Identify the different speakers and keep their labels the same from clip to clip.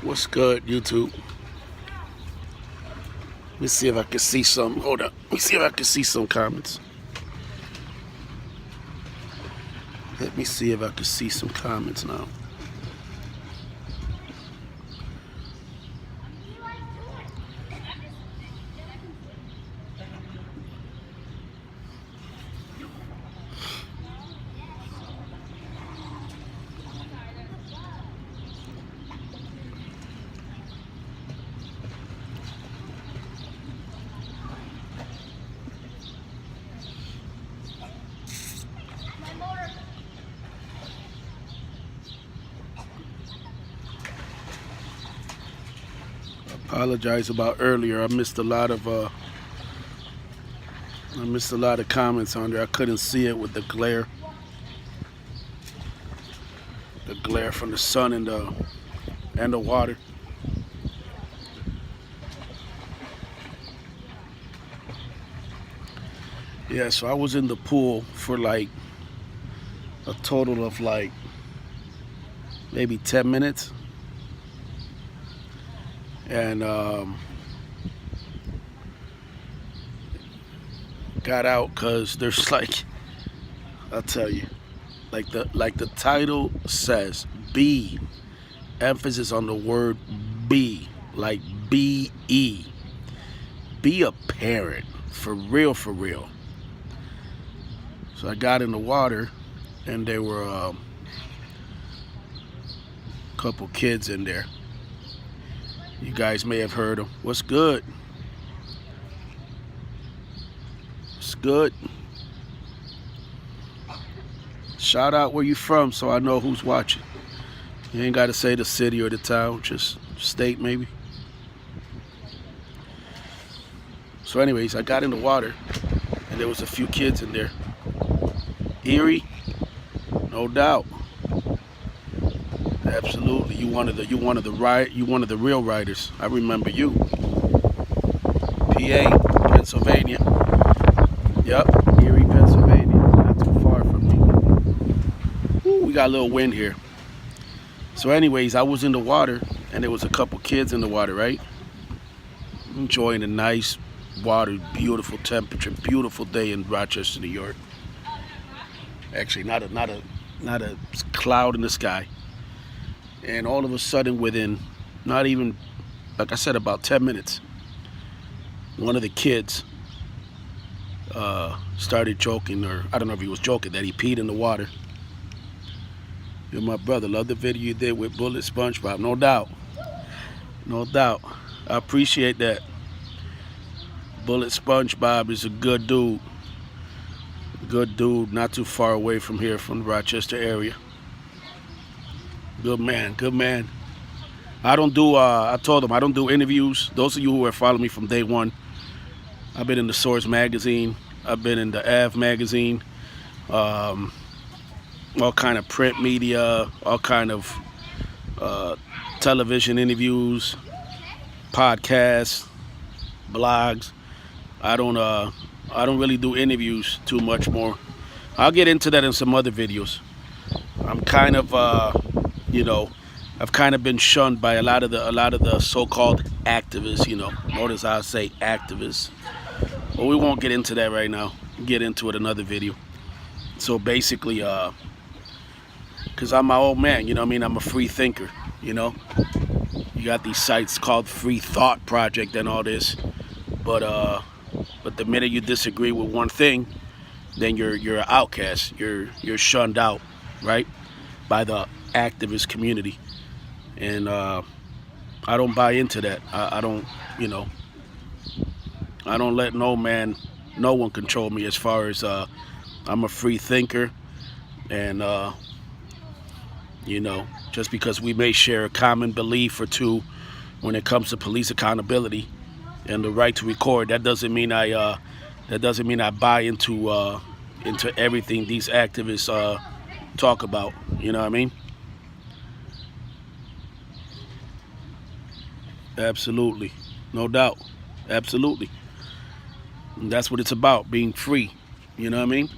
Speaker 1: What's good, YouTube? Let me see if I can see some. Hold up. Let me see if I can see some comments. Let me see if I can see some comments now. Apologize about earlier. I missed a lot of comments on there. I couldn't see it with the glare from the sun and the water. Yeah, so I was in the pool for like a total of like maybe 10 minutes. And got out because there's like, I'll tell you, like the title says, B, emphasis on the word B, like B-E. Be a parent, for real, for real. So I got in the water and there were a couple kids in there. You guys may have heard them. What's good? What's good? Shout out where you from so I know who's watching. You ain't got to say the city or the town, just state maybe. So anyways, I got in the water and there was a few kids in there. Eerie? No doubt. Absolutely, you one of the real writers. I remember you. PA, Pennsylvania. Yep, Erie, Pennsylvania. Not too far from me. Ooh, we got a little wind here. So anyways, I was in the water and there was a couple kids in the water, right? Enjoying a nice water, beautiful temperature, beautiful day in Rochester, New York. Actually, not a cloud in the sky. And all of a sudden, within not even, like I said, about 10 minutes, one of the kids started joking, or I don't know if he was joking, that he peed in the water. You're my brother. Love the video you did with Bullet SpongeBob. No doubt. No doubt. I appreciate that. Bullet SpongeBob is a good dude. Good dude, not too far away from here, from the Rochester area. Good man, good man. I told him I don't do interviews. Those of you who have followed me from day one, I've been in the Source magazine. I've been in the AV magazine. All kind of print media, all kind of television interviews, podcasts, blogs. I don't really do interviews too much more. I'll get into that in some other videos. I'm kind of I've kind of been shunned by a lot of the so-called activists, Notice I say activists. But we won't get into that right now. Get into it another video. So basically, because I'm my old man, you know what I mean? I'm a free thinker, You got these sites called Free Thought Project and all this. But the minute you disagree with one thing, then you're an outcast. You're shunned out, right? By the activist community. And I don't buy into that. I don't let no one control me as far as I'm a free thinker. And just because we may share a common belief or two when it comes to police accountability and the right to record, that doesn't mean I buy into everything these activists talk about. You know what I mean? Absolutely. No doubt. Absolutely. And that's what it's about, being free. You know what I mean?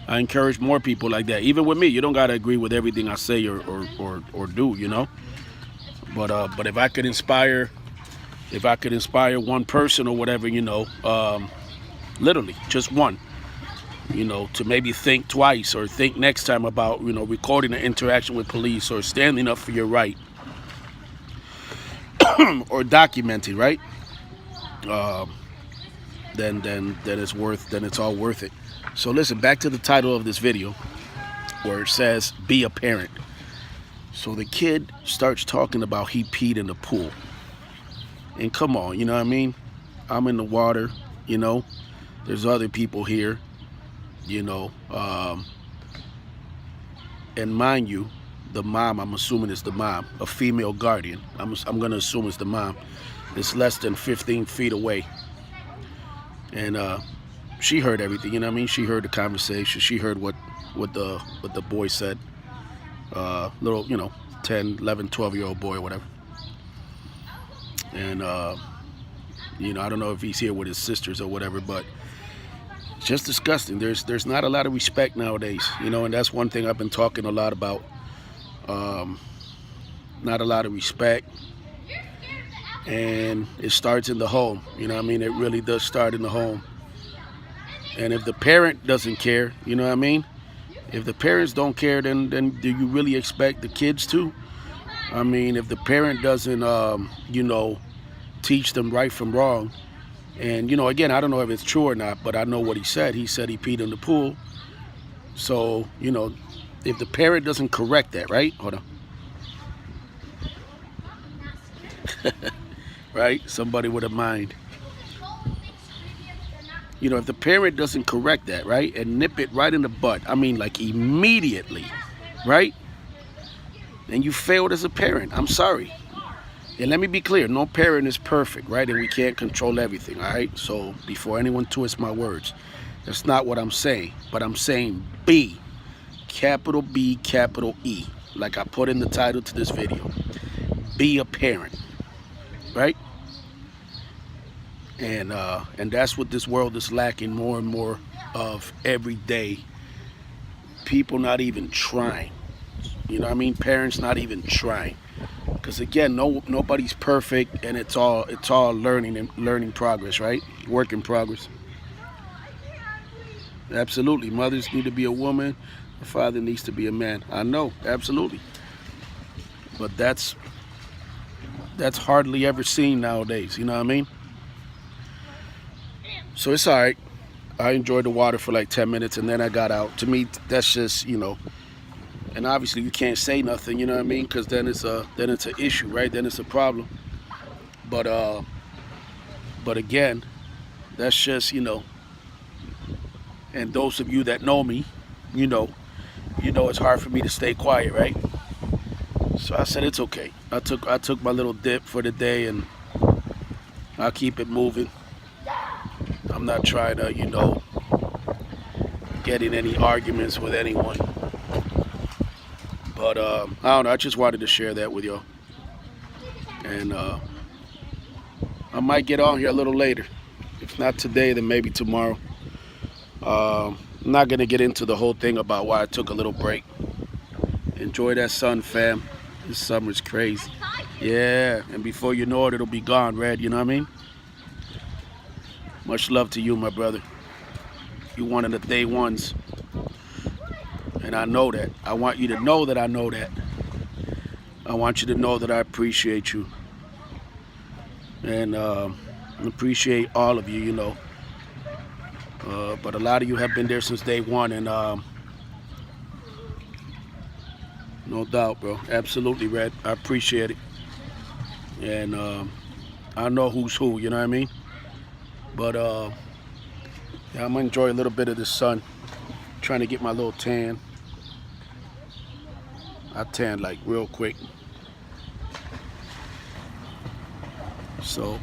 Speaker 1: I encourage more people like that. Even with me, you don't got to agree with everything I say or do, But if I could inspire, one person or whatever, literally just one, to maybe think twice or think next time about, recording an interaction with police or standing up for your right, or documenting, right? Then it's all worth it. So listen, back to the title of this video, where it says be a parent. So the kid starts talking about he peed in the pool. And come on, you know what I mean? I'm in the water, there's other people here, and mind you, the mom, I'm assuming it's the mom, a female guardian, I'm gonna assume it's the mom, it's less than 15 feet away. And she heard everything, you know what I mean? She heard the conversation, she heard what the boy said, little, 10, 11, 12-year-old boy or whatever. And I don't know if he's here with his sisters or whatever, but it's just disgusting. There's not a lot of respect nowadays, and that's one thing I've been talking a lot about. Not a lot of respect, and it starts in the home. It really does start in the home. And if the parent doesn't care, if the parents don't care, then do you really expect the kids to? If the parent doesn't teach them right from wrong, and again, I don't know if it's true or not, but I know what he said. He said he peed in the pool. So if the parent doesn't correct that, right? Hold on. Right? Somebody with a mind. If the parent doesn't correct that, right, and nip it right in the butt, like immediately, right? And you failed as a parent. I'm sorry. And let me be clear, no parent is perfect, right? And we can't control everything, all right? So before anyone twists my words, that's not what I'm saying. But I'm saying be, capital B, capital E, like I put in the title to this video. Be a parent, right? And that's what this world is lacking more and more of every day. People not even trying. Parents not even trying. Because again, nobody's perfect, and it's all learning progress, right? Work in progress. Absolutely, mothers need to be a woman, the father needs to be a man. I know, absolutely. But that's hardly ever seen nowadays. You know what I mean? So it's all right. I enjoyed the water for like 10 minutes, and then I got out. To me, that's just And obviously you can't say nothing, you know what I mean? Because then it's an issue, right? Then it's a problem. But again, that's just, and those of you that know me, it's hard for me to stay quiet, right? So I said it's okay. I took my little dip for the day, and I'll keep it moving. I'm not trying to, get in any arguments with anyone. But I don't know, I just wanted to share that with y'all. And I might get on here a little later. If not today, then maybe tomorrow. I'm not going to get into the whole thing about why I took a little break. Enjoy that sun, fam. This summer's crazy. Yeah, and before you know it, it'll be gone, Red, you know what I mean? Much love to you, my brother. You one of the day ones. And I know that. I want you to know that I know that. I want you to know that I appreciate you. And appreciate all of you, But a lot of you have been there since day one, and no doubt, bro. Absolutely, Red. I appreciate it. And I know who's who, you know what I mean? But yeah, I'm gonna enjoy a little bit of the sun. Trying to get my little tan. I tan like real quick. So,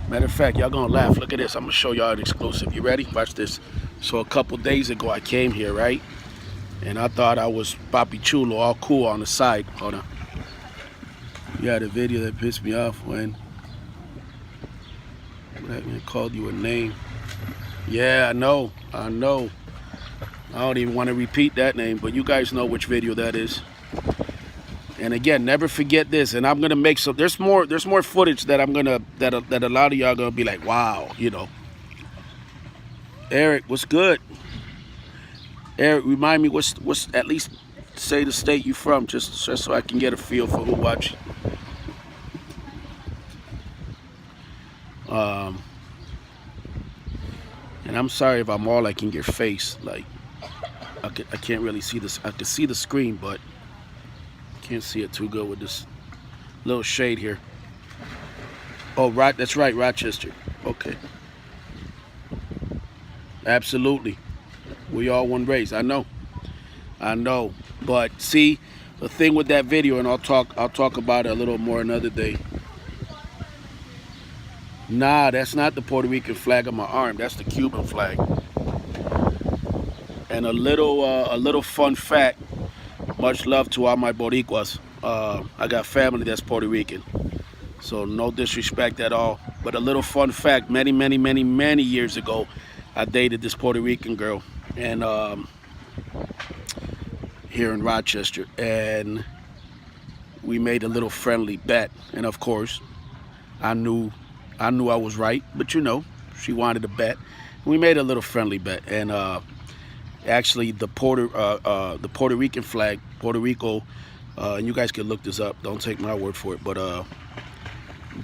Speaker 1: matter of fact, y'all gonna laugh. Look at this. I'm gonna show y'all an exclusive. You ready? Watch this. So a couple days ago, I came here, right? And I thought I was Papi Chulo, all cool on the side. Hold on. You had a video that pissed me off when that man called you a name. Yeah, I know. I don't even want to repeat that name, but you guys know which video that is. And again, never forget this. And I'm gonna make some. There's more footage that I'm gonna that a lot of y'all gonna be like, wow, you know. Eric, what's good? Eric, remind me what's at least say the state you from, just so I can get a feel for who watch. And I'm sorry if I'm all like in your face, like I can't really see this. I can see the screen, but can't see it too good with this little shade here. Oh, right, that's right, Rochester. Okay, absolutely. We all one race. I know, but see, the thing with that video, and I'll talk about it a little more another day. Nah, that's not the Puerto Rican flag on my arm. That's the Cuban flag. And a little fun fact. Much love to all my Boricuas. I got family that's Puerto Rican, so no disrespect at all. But a little fun fact: many years ago, I dated this Puerto Rican girl, and here in Rochester, and we made a little friendly bet. And of course, I knew I was right, but you know, she wanted a bet. We made a little friendly bet, and actually the Puerto Rican flag, Puerto Rico, and you guys can look this up. Don't take my word for it, but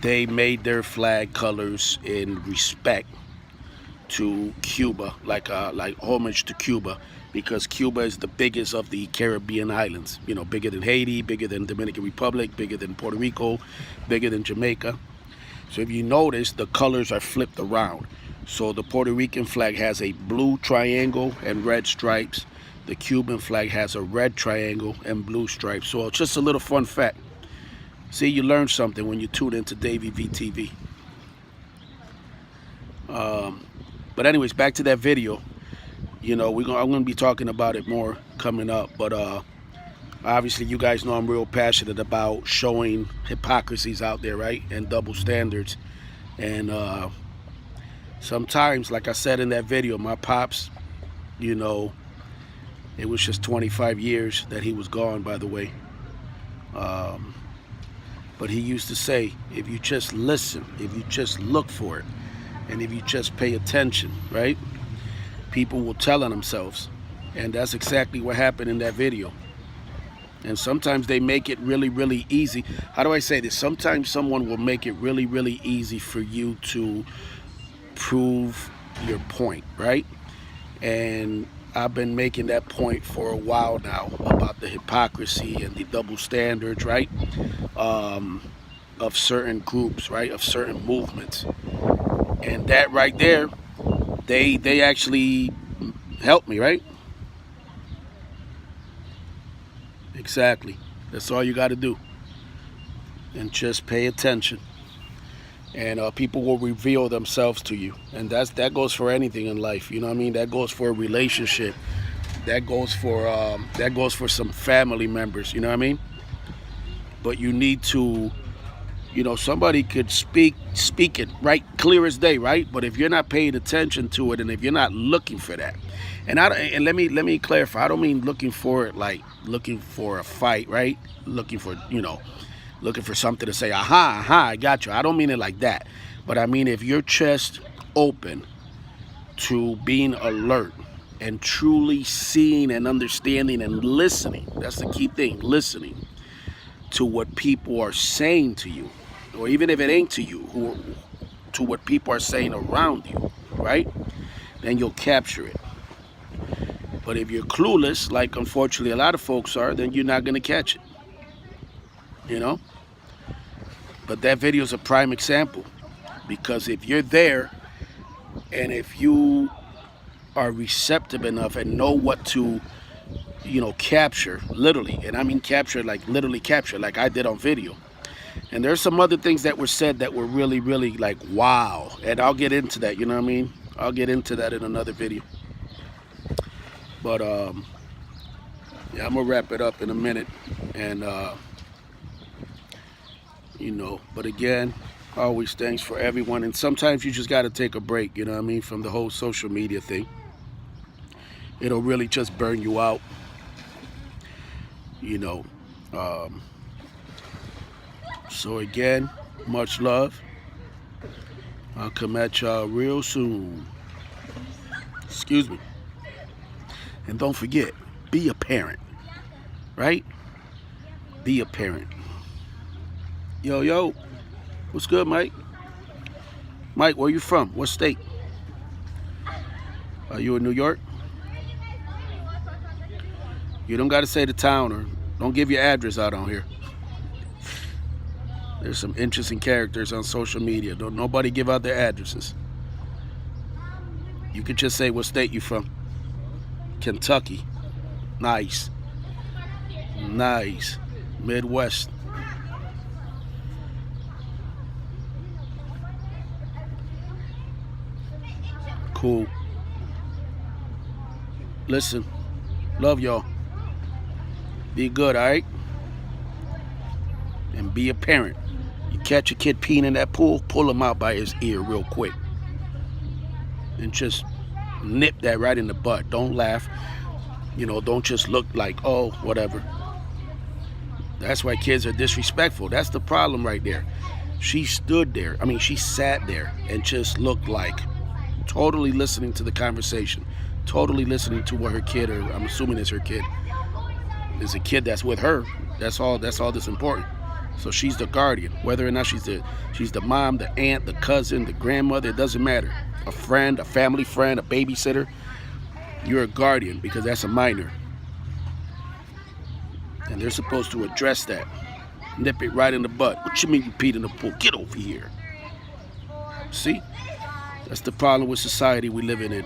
Speaker 1: they made their flag colors in respect to Cuba, like homage to Cuba, because Cuba is the biggest of the Caribbean islands. You know, bigger than Haiti, bigger than Dominican Republic, bigger than Puerto Rico, bigger than Jamaica. So if you notice, the colors are flipped around. So the Puerto Rican flag has a blue triangle and red stripes. The Cuban flag has a red triangle and blue stripes. So it's just a little fun fact. See, you learn something when you tune into Davy V TV. But anyways, back to that video. You know, I'm going to be talking about it more coming up. But obviously, you guys know I'm real passionate about showing hypocrisies out there, right? And double standards. And sometimes, like I said in that video, my pops, you know, it was just 25 years that he was gone, by the way. But he used to say, if you just listen, if you just look for it, and if you just pay attention, right, people will tell on themselves. And that's exactly what happened in that video. And sometimes they make it really easy. How do I say this? Sometimes someone will make it really easy for you to prove your point, right? And I've been making that point for a while now about the hypocrisy and the double standards, right? Of certain groups, right? Of certain movements. And that right there, they actually helped me, right? Exactly. That's all you got to do. And just pay attention. And people will reveal themselves to you. And that goes for anything in life. You know what I mean? That goes for a relationship. That goes for some family members. You know what I mean? But you need to, you know, somebody could speak it right, clear as day, right? But if you're not paying attention to it, and if you're not looking for that, and let me clarify, I don't mean looking for it like looking for a fight, right? Looking for, you know, looking for something to say, aha, I got you. I don't mean it like that. But I mean, if you're just open to being alert and truly seeing and understanding and listening, that's the key thing, listening to what people are saying to you, or even if it ain't to you, to what people are saying around you, right? Then you'll capture it. But if you're clueless, like unfortunately a lot of folks are, then you're not going to catch it. You know? But that video is a prime example, because if you're there and if you are receptive enough and know what to, you know, capture, literally, and I mean capture, like literally capture, like I did on video. And there's some other things that were said that were really like, wow. And I'll get into that, you know what I mean? I'll get into that in another video. But yeah, I'm gonna wrap it up in a minute. And you know, but again, always thanks for everyone. And sometimes you just got to take a break, you know what I mean, from the whole social media thing. It'll really just burn you out, you know. So again, much love. I'll come at y'all real soon. Excuse me. And don't forget, be a parent, right? Be a parent. Yo, what's good, Mike? Mike, where you from? What state? Are you in New York? You don't got to say the town, or don't give your address out on here. There's some interesting characters on social media. Don't nobody give out their addresses. You could just say what state you from. Kentucky. Nice. Nice. Midwest. Cool. Listen, love y'all. Be good, all right? And be a parent. You catch a kid peeing in that pool, pull him out by his ear real quick. And just nip that right in the butt. Don't laugh. You know, don't just look like, oh, whatever. That's why kids are disrespectful. That's the problem right there. She stood there. I mean, she sat there and just looked like totally listening to the conversation. Totally listening to what her kid, or I'm assuming it's her kid, is a kid that's with her. That's all that's important. So she's the guardian. Whether or not she's the mom, the aunt, the cousin, the grandmother, it doesn't matter. A friend, a family friend, a babysitter. You're a guardian because that's a minor. And they're supposed to address that. Nip it right in the butt. What you mean you peed in the pool? Get over here. See? That's the problem with society we living in.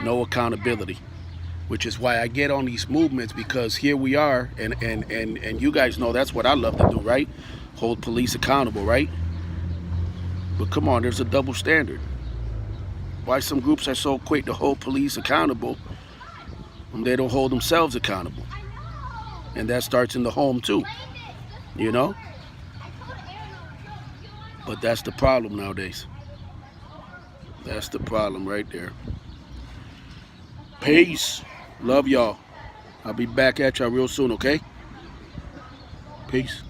Speaker 1: No accountability. Which is why I get on these movements, because here we are, and you guys know that's what I love to do, right? Hold police accountable, right? But come on, there's a double standard. Why some groups are so quick to hold police accountable when they don't hold themselves accountable? And that starts in the home too, you know? But that's the problem nowadays. That's the problem right there. Peace. Love y'all. I'll be back at y'all real soon, okay? Peace.